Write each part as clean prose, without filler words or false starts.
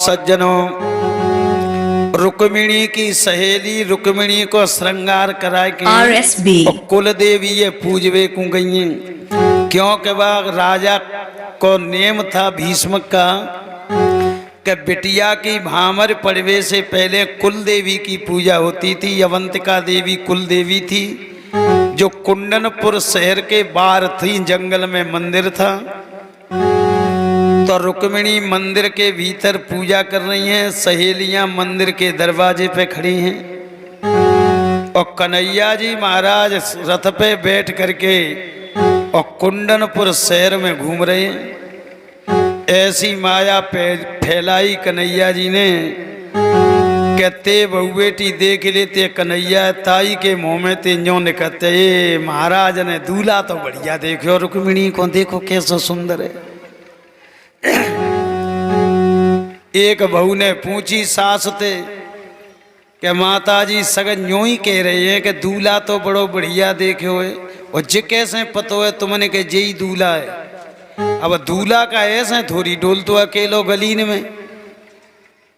सज्जनों, रुक्मिणी की सहेली रुक्मिणी को श्रृंगार करा के और कुल देवी ये पूजवे को गई, क्योंकि वह राजा को नेम था भीष्म का कि बिटिया की भामर पड़वे से पहले कुल देवी की पूजा होती थी। अवंतिका देवी कुल देवी थी जो कुंडनपुर शहर के बाहर थी, जंगल में मंदिर था। तो रुक्मिणी मंदिर के भीतर पूजा कर रही हैं, सहेलियां मंदिर के दरवाजे पे खड़ी हैं और कन्हैया जी महाराज रथ पे बैठ करके और कुंडनपुर शहर में घूम रहे हैं। ऐसी माया फैलाई कन्हैया जी ने, कहते बहु बेटी देख लेते कन्हैया ताई के मुंह में ते न्यों निकलते, महाराज ने दूल्हा तो बढ़िया देखो, रुक्मिणी को देखो कैसा सुंदर है। एक बहू ने पूछी सास ते कि माता जी सगन न्यों ही कह रहे हैं कि दूल्हा तो बड़ो बढ़िया देखो है, और जे कैसे पतो है तुमने के जे ही दूल्हा है। अब दूल्हा का ऐसे थोड़ी डोल तो अकेलो गलीन में।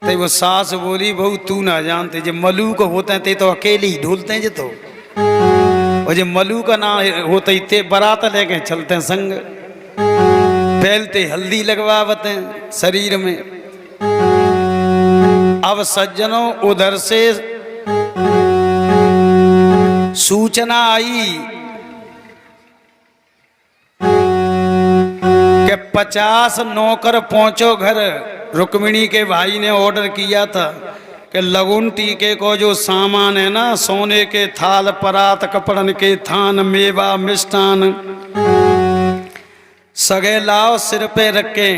तो वो सास बोली बहू तू ना जानते, जे मलूक होते हैं ते तो अकेले ही ढोलते हैं जे, तो और जे मलूक ना होते ते बारात लेके चलते हैं संग, पहलते हल्दी लगवाते हैं शरीर में। अब सज्जनों उधर से सूचना आई कि 50 नौकर पहुंचो घर। रुक्मिणी के भाई ने ऑर्डर किया था कि लगुन टीके को जो सामान है ना, सोने के थाल परात कपड़न के थान मेवा मिष्टान सगे लाओ सिर पे रखे।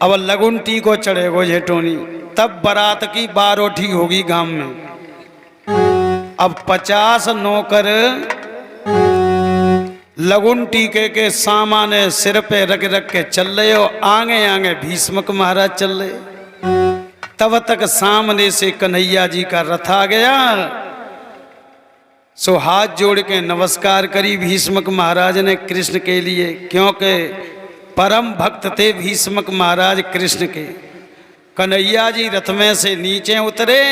अब लगुन टीको चढ़ेगो जेटोनी, तब बारात की बारोठी होगी गांव में। अब 50 नौकर लगुन टीके के सामान सिर पे रख रख के चल रहे हो, आगे आगे भीष्मक महाराज चल रहे। तब तक सामने से कन्हैया जी का रथ आ गया। सो हाथ जोड़ के नमस्कार करी भीष्मक महाराज ने कृष्ण के लिए, क्योंकि परम भक्त थे भीष्मक महाराज कृष्ण के। कन्हैया जी रथ में से नीचे उतरे,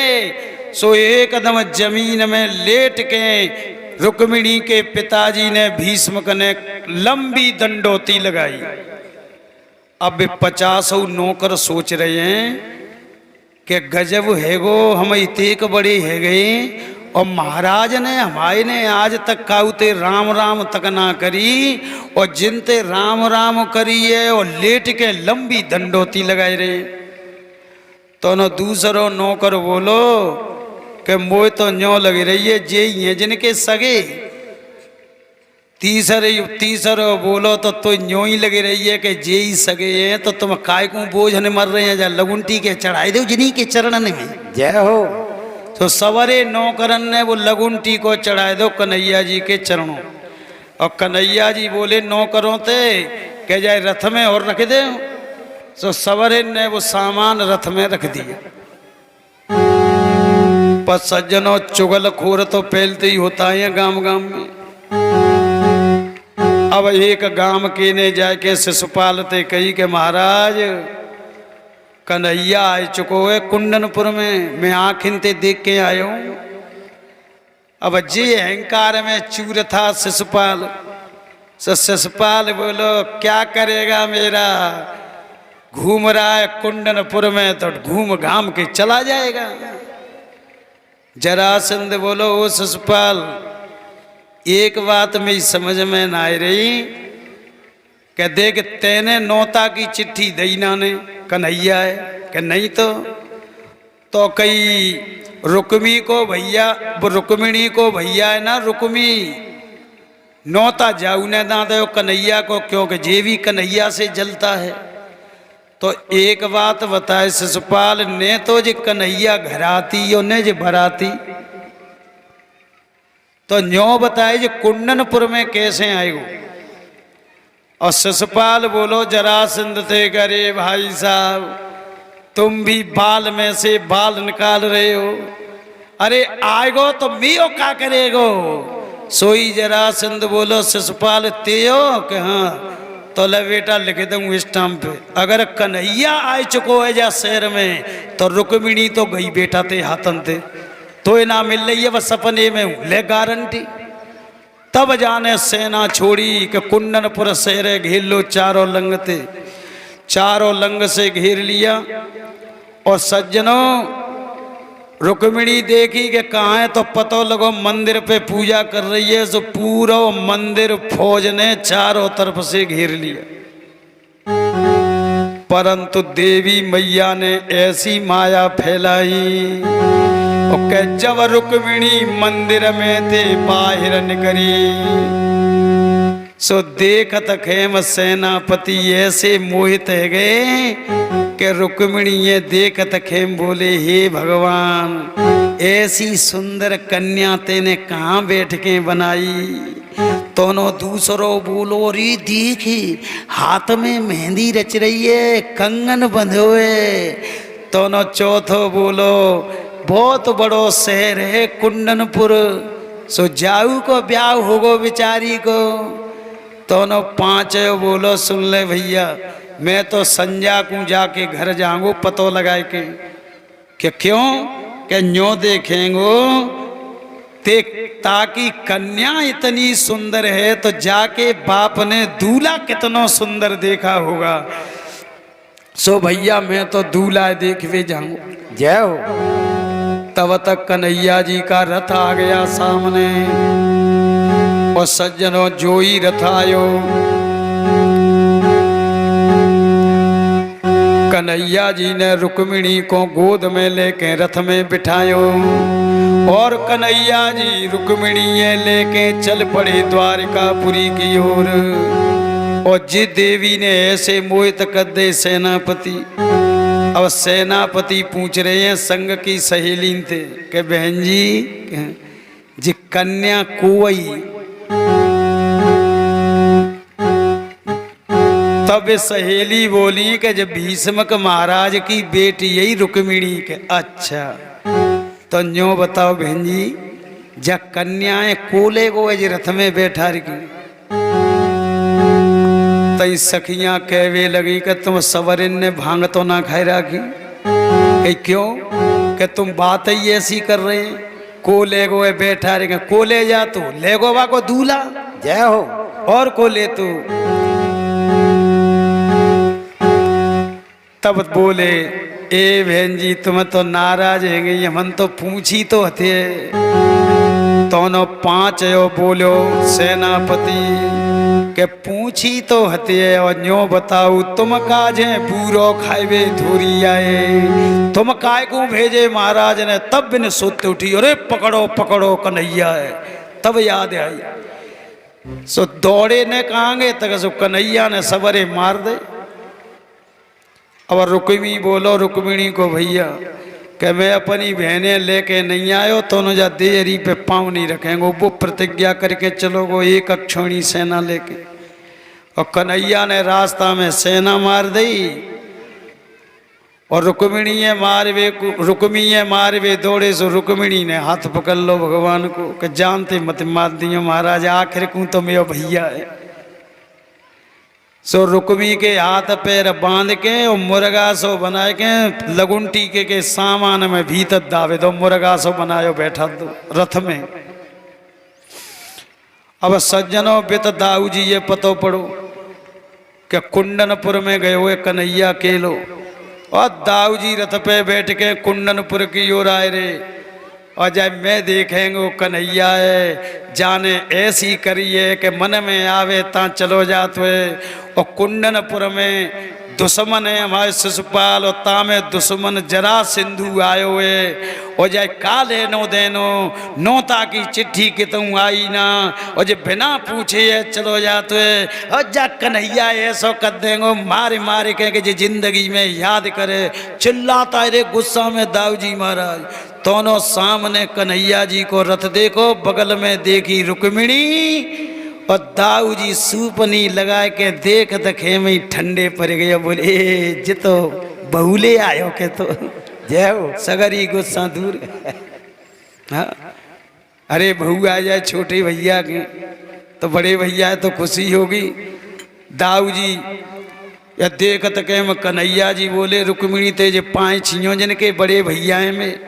सो एकदम जमीन में लेट के रुक्मिणी के पिताजी ने भीष्मक ने लंबी दंडोती लगाई। अब 50 नौकर सोच रहे हैं कि गजब है गो, हम इतेक बड़े है गए और महाराज ने हमारे ने आज तक काउते राम राम तक ना करी, और जिनते राम राम करी है और लेट के लंबी दंडोती लगाए रहे। तो न दूसरो नौकर बोलो कि मोह तो न्यों लगी रही है जे ही है जिनके सगे। तीसरो बोलो तो न्यों ही लगी रही है कि जे ही सगे हैं, तो तुम काय को बोझ ने मर रहे हैं, जा लगुंटी के चढ़ाई दो जिन्हीं के चरणन में जय हो। तो सवरे नौकरन ने वो लगुंटी को चढ़ाए दो कन्हैया जी के चरणों। और कन्हैया जी बोले नौकरों ते कह जाए रथ में और रख दे। तो सवरे ने वो सामान रथ में रख दिया। पर सज्जनों चुगल खोर तो फैलते ही होता है गांव गांव में। अब एक गांव के ने जाके शिशुपाल ते कही कि महाराज कन्हैया आ चुको है कुंडनपुर में, मैं आँखिन ते देख के आयो हूँ। अब जे अहंकार में चूर था शिशुपाल, शिशुपाल बोलो क्या करेगा मेरा, घूम रहा है कुंडनपुर में तो घूम घाम के चला जाएगा। जरासंध बोलो ओ शिशुपाल, एक बात मेरी समझ में ना आ रही कि देख तेने नौता की चिट्ठी दई ना ने कन्हैया है कि नहीं, तो कई रुक्मी को भैया, रुक्मिणी को भैया है ना रुक्मी नौता जाऊ ने ना दो कन्हैया को, क्योंकि जे भी कन्हैया से जलता है। तो एक बात बताए शिशुपाल ने, तो जे कन्हैया घराती और ने जे भराती, तो न्यों बताए जे कुंडनपुर में कैसे आएगो। और शिशुपाल बोलो जरासंध थे करे भाई साहब तुम भी बाल में से बाल निकाल रहे हो, अरे आएगो तो मियो क्या करेगो। सोई जरासंध बोलो शिशुपाल ते हो कि हाँ, तो ले बेटा लिख दूँ स्टाम्प पे, अगर कन्हैया आ चुको है जा शहर में तो रुक्मिणी तो गई बेटा ते हाथन थे, तो ये ना मिल रही है बस सपने में हूँ, ले गारंटी। तब जाने सेना छोड़ी कि कुंडनपुर शहर घेर लो चारों लंग थे, चारों लंग से घेर लिया। और सज्जनों रुक्मिणी देखी कि कहाँ है तो पतो लगो मंदिर पे पूजा कर रही है, तो पूरा मंदिर फौज ने चारों तरफ से घेर लिया। परंतु देवी मैया ने ऐसी माया फैलाई और के जब रुक्मिणी मंदिर में थे बाहर निकली, सो देखत खेम सेनापति ऐसे मोहित है गए कि रुक्मिणी ये देखत खेम बोले, हे भगवान ऐसी सुंदर कन्या तेने कहाँ बैठ के बनाई। दोनों दूसरों बोलो, रे देखी हाथ में मेहंदी रच रही है, कंगन बंधे हुए। दोनों चौथो बोलो, बहुत बड़ो शहर है कुंडनपुर, सो जाऊ को ब्याह होगो बेचारी को। दोनों पांचों बोलो, सुन ले भैया मैं तो संजा को जाके घर जाऊंगो पतो लगाए के क्यों के न्यो देखेंगो ते, ताकि कन्या इतनी सुंदर है तो जाके बाप ने दूल्हा कितना सुंदर देखा होगा। सो भैया मैं तो दूल्हा देख भी जाऊं। जय हो। तब तक कन्हैया जी का रथ आ गया सामने, और सज्जनों जो ही रथ आयो, कन्हैया जी ने रुक्मिणी को गोद में लेके रथ में बिठायो, और कन्हैया जी रुक्मिणी लेके चल पड़े द्वारिकापुरी की ओर। और जिस देवी ने ऐसे मोहित कर दे सेनापति। अब सेनापति पूछ रहे हैं संग की सहेली थे कि बहन जी कन्या कोई। तब सहेली बोली कि जब भीष्मक महाराज की बेटी यही रुक्मिणी के। अच्छा तो न्यो बताओ बहन जी, जब कन्याएं कोले को रथ में बैठा रही, तई सखियां कहवे लगी कि तुम सवरिन ने भांग तो ना खाई राखी। क्यों कि तुम बात ही ऐसी कर रहे हैं, कोले को बैठा रहे, कोले जा तू ले गोवा को दूल्हा। जय हो। और को ले तू। तब बोले, ए बहन जी तुम तो नाराज है गई, हम तो पूछी तो थे। दोनों पांच बोलो सेनापति के पूछी तो हते, और न्यो बताऊ तुम काजे पूरो खाइबे धोरी आए, तुम काय को भेजे महाराज ने। तब बिन सुत उठी, अरे पकड़ो पकड़ो कन्हैया है। तब याद आई, सो दौड़े ने कहांगे तक सो कन्हैया ने सवरे मार दे। और रुक्मी बोलो रुक्मिणी को, भैया कि मैं अपनी बहनें लेके नहीं आयो तो न जा देरी पे पाँव नहीं रखेंगे। वो प्रतिज्ञा करके चलोगो एक अक्षौणी सेना लेके। और कन्हैया ने रास्ता में सेना मार दी, और रुक्मी मारवे दौड़े। सो रुक्मिणी ने हाथ पकड़ लो भगवान को कि जानते मत मार दियो महाराज, आखिर को तो मेरा भैया है। सो रुक्मी के हाथ पैर बांध के और मुर्गा सो बनाए के लगुंटी के सामान में भीतर दावे दो, मुर्गा सो बनायो बैठा दो रथ में। अब सज्जनों बित दाऊ जी ये पतो पड़ो कि कुंडनपुर में गए हुए कन्हैया केलो, और दाऊ जी रथ पे बैठ के कुंडनपुर की ओर आए रे। और जब मैं देखेंगे वो कन्हैया है, जाने ऐसी करिए कि मन में आवे ता चलो जाते हुए। और कुंडनपुर में दुश्मन है हमारे शिशुपाल, और ता में दुश्मन जरा सिंधु आयो है। और जय काले नो देनो नोता की चिट्ठी कि तुम आई ना, और जो बिना पूछे है चलो जाते हुए। और जा कन्हैया ऐसा कर देंगे मारे मारे कह के जिंदगी में याद करे। चिल्लाता रे गुस्सा में दाऊ जी महाराज। दोनों सामने कन्हैया जी को रथ देखो, बगल में देखी रुक्मिणी, और दाऊ जी सूपनी लगा के देख दखे में ठंडे पड़ गए। बोले जितो बहुले आयो के तो जय हो, सगरी गुस्सा दूर। हाँ अरे बहू आ जाए छोटे भैया के तो बड़े भैया तो खुशी होगी। दाऊ जी या देखत के में कन्हैया जी बोले रुक्मिणी ते जे पाए छियो जिनके बड़े भैया में।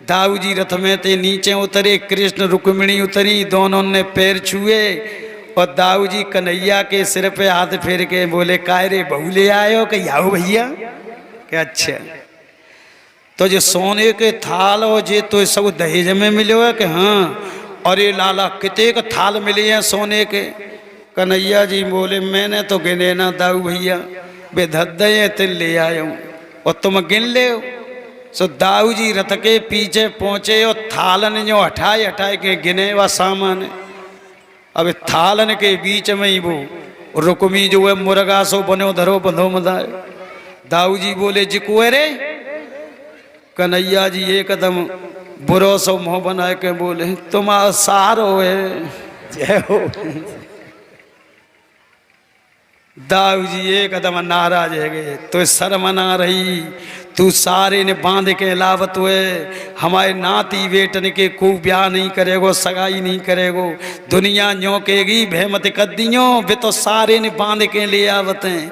दाऊ जी रथ में ते नीचे उतरे, कृष्ण रुक्मिणी उतरी, दोनों ने पैर छुए और दाऊ जी कन्हैया के सिर पे हाथ फेर के बोले काय रे बहू ले आयो कि आओ भैया के अच्छा। तो जो सोने के थाल हो जे तो सब दहेज में मिले है कि हाँ। और ये लाला कितने के थाल मिले हैं सोने के। कन्हैया जी बोले मैंने तो गिने ना दाऊ भैया, बे धद्दे तिल ले आयो और तुम गिन ले। सो दाऊ जी रथ के पीछे पहुंचे और थालन जो हटाए हटाए के गिने व सामान। अब थालन के बीच में ही वो रुक्मी जो है मुर्गा सो बनो धरो बंधो मदाए। दाऊ जी बोले जिको रे। कन्हैया जी एकदम बुरो सो मुँह बनाए के बोले तुम सार हो जय हो। दाऊ जी एकदम नाराज है गए तो शर्म ना रही, तू सारे ने बांध के लावत हुए हमारे नाती बेटन के को ब्याह नहीं करेगो, सगाई नहीं करेगो, दुनिया न्योकेगी भेमत कद्दियों वे तो सारे ने बांध के ले आवत हैं।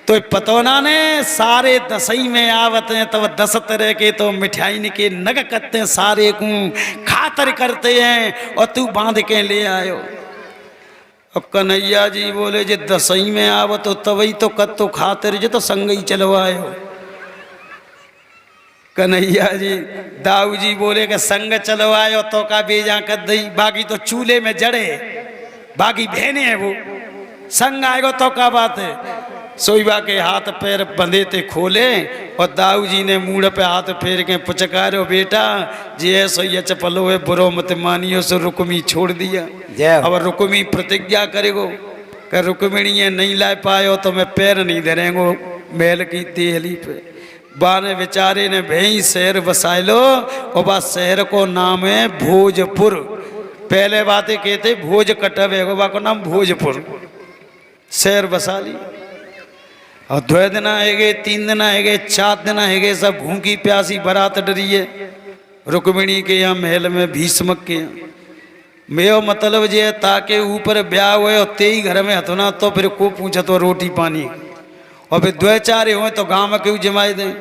तो पतो ना ने सारे दसई में आवत हैं तब 10 तरह के तो मिठाई के नग करते हैं, सारे को खातर करते हैं और तू बांध के ले आयो। अब कन्हैया जी बोले जे दसई में आव तो तवई तो कत तो खातिर जे तो संगई चलवायो। कन्हैया जी दाऊ जी बोले कि संग चलवायो तो का बेजा कर दई, बाकी तो चूल्हे में जड़े, बाकी बहने हैं वो संग आएगो तो का बात है। सोईबा के हाथ पैर बंधे थे खोले और दाऊ जी ने मूड़ पे हाथ फेर के पुचकारो बेटा जी ऐसो ये चपलो है बुरो मत मानियो। सो रुक्मी छोड़ दिया। अब रुक्मी प्रतिज्ञा करेगो कि रुक्मिणी नहीं ला पायो तो मैं पैर नहीं धरेंगो महल की तेहली पे। बाने बेचारे ने भई शहर बसाए लो और बा शहर को नाम है भोजपुर। पहले बातें कहते भोज कटब है बा को नाम भोजपुर, शहर बसा ली। और 2 दिन आएगे 3 दिन आएगे 4 दिन आएगे सब भूखी प्यासी बारात डरी है रुक्मिणी के यहाँ महल में भीष्मक के यहाँ। मेरा मतलब जे ताके ऊपर ब्याह हुए और ते ही घर में हथना तो फिर को पूछा तो रोटी पानी और फिर 2-4 हुए तो गाँव में क्यों जमाए दें।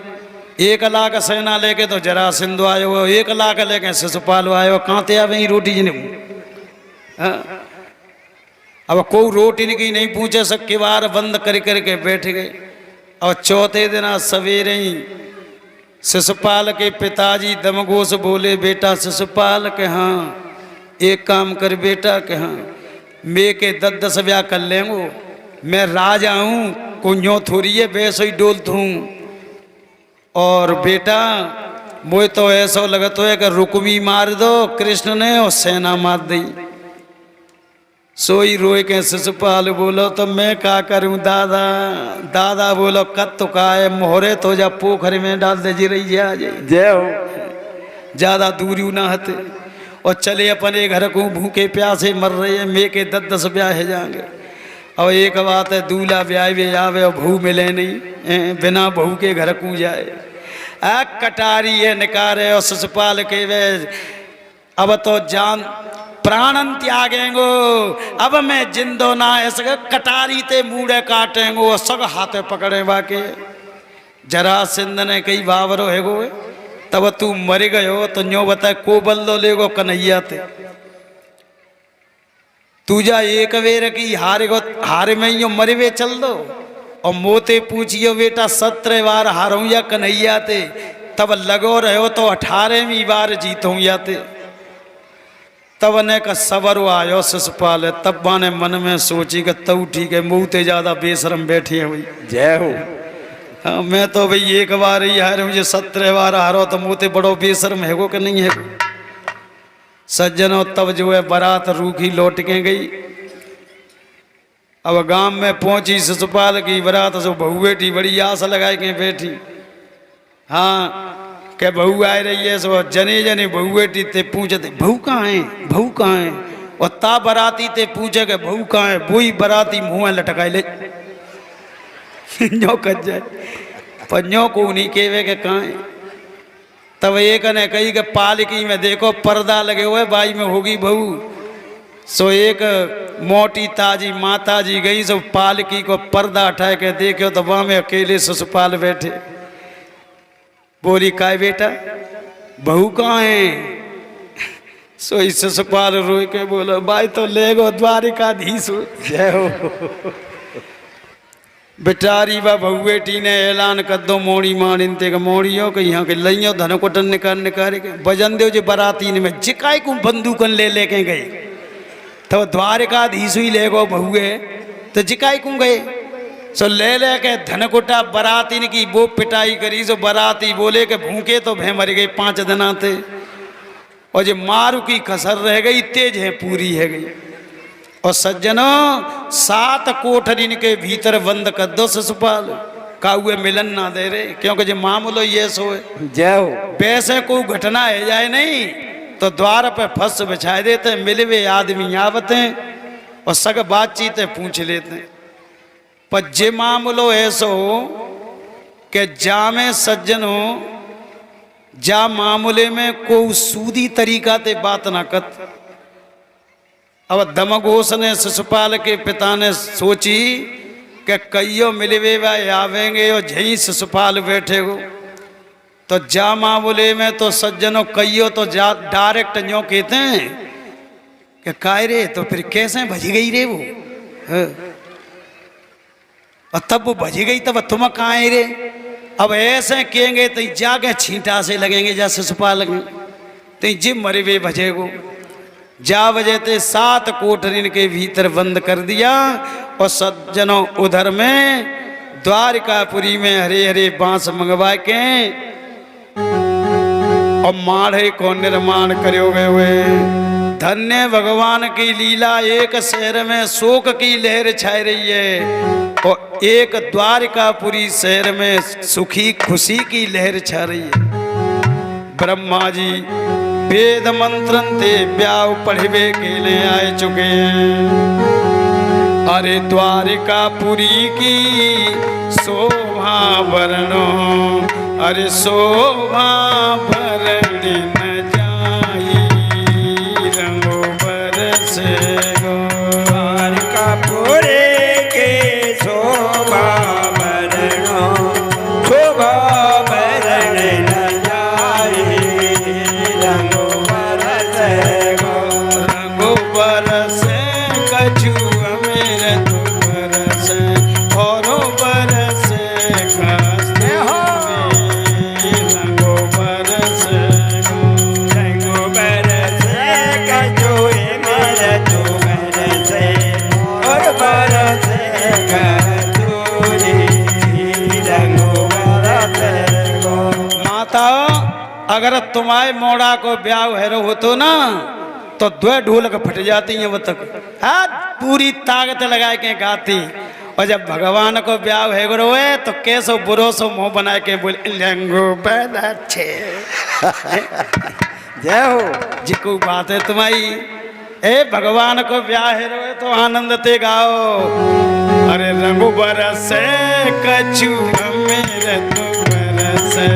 1 लाख सेना लेके तो जरासंध आयो, 1 लाख लेके शिशुपाल आयो, कहाँ ते आवे रोटी जिन्हें। अब कोई रोटी नहीं पूछे, सब किवाड़ बंद कर करके बैठ गए। और चौथे दिन सवेरे ही शिशुपाल के पिताजी दमघोष बोले बेटा शिशुपाल के हाँ एक काम कर बेटा के हाँ मैं के 10 ब्याह कर लेंगो, मैं राजा हूँ कुछ थोड़ी है वैसे ही डोलत हूँ। और बेटा मुझे तो ऐसा लगत है कि रुक्मी मार दो कृष्ण ने और सेना मार दी। सोई रोए के शिशुपाल बोलो तो मैं क्या करूं दादा। दादा बोलो कत तो का है मोहरे तो जा पोखर में डाल दे जी रही जा जय हो, ज्यादा दूरी ना हते और चले अपने घर को भूखे प्यासे मर रहे हैं मैं के 10 ब्याह है जाएंगे। और एक बात है दूल्हा ब्याह भी आवे और बहू मिले नहीं, बिना बहू के घर को जाए। कटारी है निकारे और शिशुपाल के वे अब तो जान प्राणन त्यागेंगो, अब मैं जिंदो ना ऐसे कटारी ते मूड़े काटेंगो सब हाथे पकड़े बाके। जरासंध ने कई बावरो है गो तब तू मर गयो तो न्यो बता को बल्लो लेगो कन्हैया ते तू जा एक वेर की हारे में यो मरवे चल दो। और मोते पूछियो बेटा 17 बार हारूं या कन्हैया ते, तब लगो रहो तो 18वीं बार जीतूं या ते। तब ने का सबर आयो शिशुपाल तब बाने मन में सोची कि तू ठीक है मुँहते ज्यादा बेशरम बैठी है भाई जय हो। हाँ मैं तो भाई एक बार ही हार मुझे 17 बार हारो तो मुँहते बड़ो बेशरम है वो कि नहीं है। सज्जनों तब जो है बारात रूखी लौट के गई। अब गांव में पहुंची शिशुपाल की बारात सो बहू बेटी बड़ी आस लगाए के बैठी। हाँ क्या बहू आ रही है सो जने जने बहू बेटी ते पूछते बहू कहाँ है बहू कहाँ है। और ता बराती ते पूछे के बहू कहाँ है, वही बराती मुँह लटकाए ले न्यो कच जाए पंजों को नहीं केवे के कहाँ है। तब एक ने कही कि पालकी में देखो पर्दा लगे हुए बाई में होगी बहू। सो एक मोटी ताजी माता जी गई, सो पालकी को पर्दा हटा के देखो तो वहां में अकेले ससुपाल बैठे। बोली काय बेटा बहू कहाँ है? सो इस ससुपाल रोए के बोलो भाई तो ले गो द्वारिकाधीश जय हो। बेचारी बा बहुएटी ने ऐलान कर दो मोड़ी मारिन ते मोड़ियो के यहाँ के लियो धन कोटन निकाल के भजन देव जो बराती में जिकाई को बंदूकन ले लेके गए तो द्वारिकाधीश ही ले गो बहुए तो जिकाई को गए। सो ले के धनकुटा बराती की वो पिटाई करी। सो बराती बोले के भूखे तो भे मर गई 5 दिन आते और जो मारू की कसर रह गई तेज है पूरी है गई। और सज्जनों 7 कोठरी के भीतर बंद कर दो ससुपाल का हुए मिलन ना दे रहे, क्योंकि जो मामलो ये सो है जय हो वैसे कोई घटना है जाए नहीं तो द्वार पे फंस बिछाए देते, मिले हुए आदमी आवते और सग बातचीत पूछ लेते। पर जे मामलो ऐसो कि जामे सज्जन हो जा मामले में को सूदी तरीका ते बात ना कर। अब दमघोष ने शिशुपाल के पिता ने सोची कि कईयो मिले हुए आवेंगे और जहीं शिशुपाल बैठे हो तो जा मामले में तो सज्जनों कईयो तो जा डायरेक्ट जो कहते हैं कि काय रे तो फिर कैसे भज गई रे वो और तब वो भज गई तब तुम कहाँ है रे। अब ऐसे कहेंगे तो जाके छींटा से लगेंगे जा शिशुपाल लगे तो जिम मरे हुए भजेगो जा वजह ते 7 कोठरी के भीतर बंद कर दिया। और सज्जनों उधर में द्वारिकापुरी में हरे हरे बांस मंगवा के और माढ़े को निर्माण करो गए हुए। धन्य भगवान की लीला, एक शहर में शोक की लहर छाई रही है और एक द्वारिकापुरी शहर में सुखी खुशी की लहर छा रही है। ब्रह्मा जी वेद मंत्रन ते ब्याह पढ़वे के लिए आए चुके हैं। अरे द्वारिकापुरी की शोभा वर्णो, अरे शोभा भरणी न जाई रंगो बरसे गो। द्वारिकापुरी के शोभा वर्णो, शोभा भरण न जाई रंगो बरसे गो। रंगो बरसे कछु मेरे तो बरसे औरो बरसे खास्ते हो रंगो बरसे गो। रंगो बरसे कछु मेरे तो बरसे और बरसे कतूरी रंगो बरसे गो। माता अगर तुम्हारे मोड़ा को ब्याह हैरो होतो ना तो 2 ढोलक फट जाती हैं वो तक पूरी ताकत लगा के गाती। और जब भगवान को ब्याह है रोए तो कैसो बुरो सो मुंह बना के बोले लंगो बदच्छे जय हो जिको बात है तुम्हारी। ए भगवान को ब्याह है रोए तो आनंद ते गाओ। अरे रंगो बरसे कछु मेरे तो बरसे